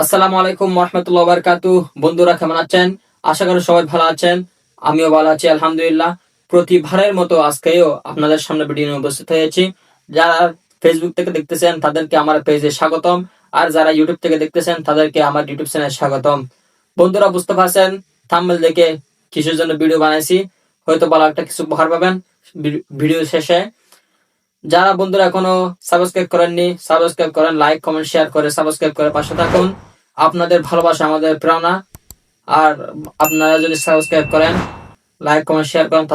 আসসালামু আলাইকুম রহমতুল্লাহ বারকাতু। বন্ধুরা কেমন আছেন? আশা করি সবাই ভালো আছেন। আমিও ভালো আছি আলহামদুলিল্লাহ। প্রতিবারের মতো আজকেও আপনাদের সামনে ভিডিও নিয়ে উপস্থিত হয়েছি। যারা ফেসবুক থেকে দেখতেছেন তাদেরকে আমার পেজে স্বাগতম, আর যারা ইউটিউব থেকে দেখতেছেন তাদেরকে আমার ইউটিউব চ্যানেলে স্বাগতম। বন্ধুরা বুঝতে পারছেন থাম্বনেল দেখে কিসের জন্য ভিডিও বানাইছি, হয়তো ভালো একটা কিছু উপহার পাবেন ভিডিও শেষে। যারা বন্ধুরা এখনো সাবস্ক্রাইব করেননি সাবস্ক্রাইব করেন, লাইক কমেন্ট শেয়ার করে সাবস্ক্রাইব করে পাশে থাকুন। আপনাদের ভালোবাসা আমাদের প্রেরণা। আর আপনারা যদি সাবস্ক্রাইব করেন, লাইক কমেন্ট শেয়ার করেন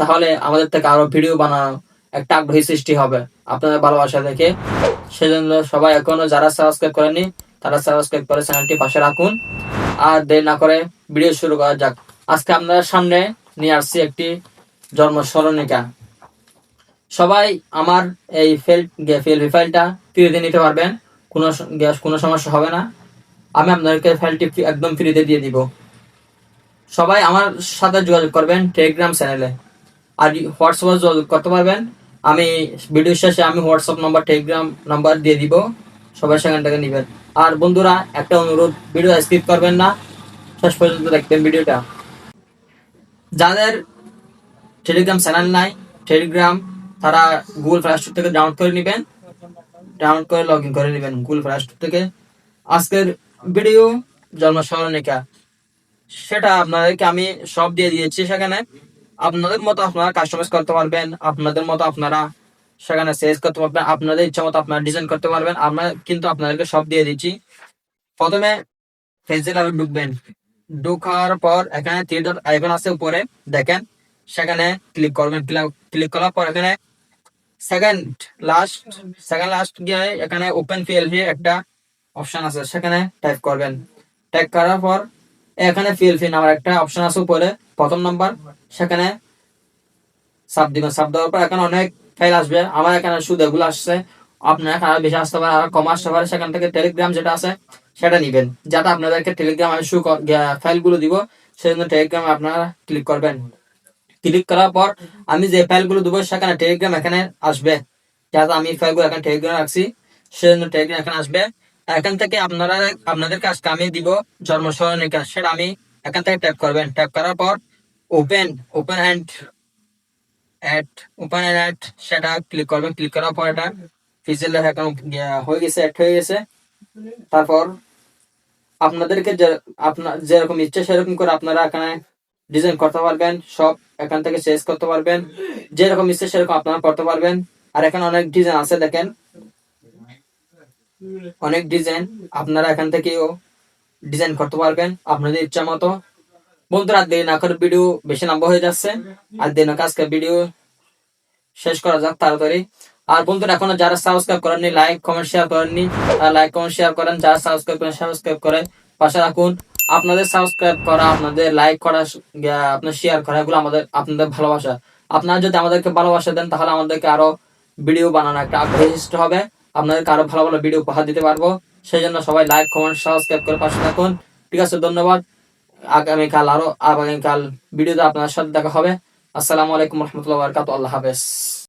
তাহলে আমাদের থেকে আরো ভিডিও বানানো একটা আগ্রহী সৃষ্টি হবে আপনাদের ভালোবাসা দেখে। সেজন্য সবাই এখনো যারা সাবস্ক্রাইব করেননি তারা সাবস্ক্রাইব করে চ্যানেলটি পাশে রাখুন। আর দেরি না করে ভিডিও শুরু করা যাক। আজকে আপনাদের সামনে নিয়ে আসছি একটি জন্ম স্মরণিকা। সবাই আমার এই ফাইলটা ফ্রিতে নিতে পারবেন, কোনো সমস্যা হবে না। আমি আপনাদেরকে ফাইলটি একদম ফ্রিতে দিয়ে দিব। সবাই আমার সাথে যোগাযোগ করবেন টেলিগ্রাম চ্যানেলে, আর হোয়াটসঅ্যাপে যোগাযোগ করতে পারবেন। আমি ভিডিও শেষে আমি হোয়াটসঅ্যাপ নাম্বার টেলিগ্রাম নাম্বার দিয়ে দিব, সবাই সেখান থেকে নেবেন। আর বন্ধুরা একটা অনুরোধ, ভিডিও স্কিপ করবেন না, শেষ পর্যন্ত দেখবেন ভিডিওটা। যাদের টেলিগ্রাম চ্যানেল নাই, টেলিগ্রাম তারা গুগল প্লে স্টোর থেকে ডাউনলোড করে নেবেন, ডাউনলোড করে লগ ইন করে নেবেন গুগল প্লে স্টোর থেকে। আজকের ভিডিও জন্ম স্মরণিকা, সেটা আপনাদেরকে আমি সব দিয়ে দিয়েছি। সেখানে আপনাদের মতো আপনারা কাস্টমাইজ করতে পারবেন, আপনাদের মতো আপনারা সেখানে সেজ করতে পারবেন, আপনাদের ইচ্ছা মতো আপনারা ডিজাইন করতে পারবেন। আমরা কিন্তু আপনাদেরকে সব দিয়ে দিচ্ছি। প্রথমে ফেসিল ঢুকবেন, ঢোকার পর এখানে থ্রি ডট আইকন আছে উপরে দেখেন, সেখানে ক্লিক করবেন। ক্লিক করার পর এখানে সেকেন্ড লাস্ট গিয়ে এখানে ওপেন পিএলপি একটা অপশন আছে, সেখানে টাইপ করবেন। টাইপ করার পর এখানে পিএলপি নাম্বার একটা অপশন আছে উপরে প্রথম নাম্বার, সেখানে সাব দিবেন। সাব দেওয়ার পর এখানে অনেক ফাইল আসবে। আমার এখানে শুধু এগুলো আসছে, আপনার এখানে আরো বেশি আসতে পারে, আর কম আসতে পারে। সেখান থেকে টেলিগ্রাম যেটা আছে সেটা নিবেন, যাতে আপনাদেরকে টেলিগ্রাম আমি ফাইলগুলো দিব, সেজন্য টেলিগ্রাম আপনারা ক্লিক করবেন। ক্লিক করার পর আমি যে ফাইলগুলো দেবো সেখানে টেলিগ্রাম এখানে আসবে, যাতে আমি ফাইলগুলো এখানে টেলিগ্রাম রাখছি, সেজন্য টেলিগ্রাম এখানে আসবে। এখান থেকে আপনাদের কাজটা আমি দিব জন্ম স্মরণিকা, সেটা আমি এখান থেকে ট্যাপ করবেন। ট্যাপ করার পর ওপেন ওপেন অ্যান্ড অ্যাড সেটা ক্লিক করবেন। ক্লিক করার পর এটা ফিজিক্যাল এখন হয়ে গেছে, অ্যাড হয়ে গেছে। তারপর আপনাদেরকে আপনার যেরকম ইচ্ছে সেরকম করে আপনারা এখানে ডিজাইন করতে পারবেন, সব এখান থেকে চেঞ্জ করতে পারবেন, যেরকম ইচ্ছে সেরকম আপনারা করতে পারবেন। আর এখানে অনেক ডিজাইন আছে, দেখেন অনেক ডিজাইন, আপনারা এখান থেকেও ডিজাইন করতে পারবেন আপনাদের ইচ্ছা মতো। বন্ধুরা দেরি না করে, ভিডিও বেশি লম্বা হয়ে যাচ্ছে, আর দেরি না আজকে ভিডিও শেষ করা যাক তাড়াতাড়ি। আর বন্ধুরা এখনো যারা সাবস্ক্রাইব করেননি, লাইক কমেন্ট শেয়ার করেননি, লাইক কমেন্ট শেয়ার করেন। যারা সাবস্ক্রাইব করেন সাবস্ক্রাইব করে পাশে রাখুন। আপনাদের সাবস্ক্রাইব করা, আপনাদের লাইক করা, আপনার শেয়ার করা, এগুলো আমাদের আপনাদের ভালোবাসা। আপনারা যদি আমাদেরকে ভালোবাসা দেন তাহলে আমাদেরকে আরো ভিডিও বানানো একটা আগ্রহী সৃষ্টি হবে, আপনাদেরকে আরো ভালো ভালো ভিডিও উপহার দিতে পারবো। সেই জন্য সবাই লাইক কমেন্ট সাবস্ক্রাইব করে পাশে থাকুন। ঠিক আছে, ধন্যবাদ। আগামীকাল ভিডিওতে আপনার সাথে দেখা হবে। আসসালামু আলাইকুম রহমতুল্লাহ বারকাতুহু। আল্লাহ হাফেজ।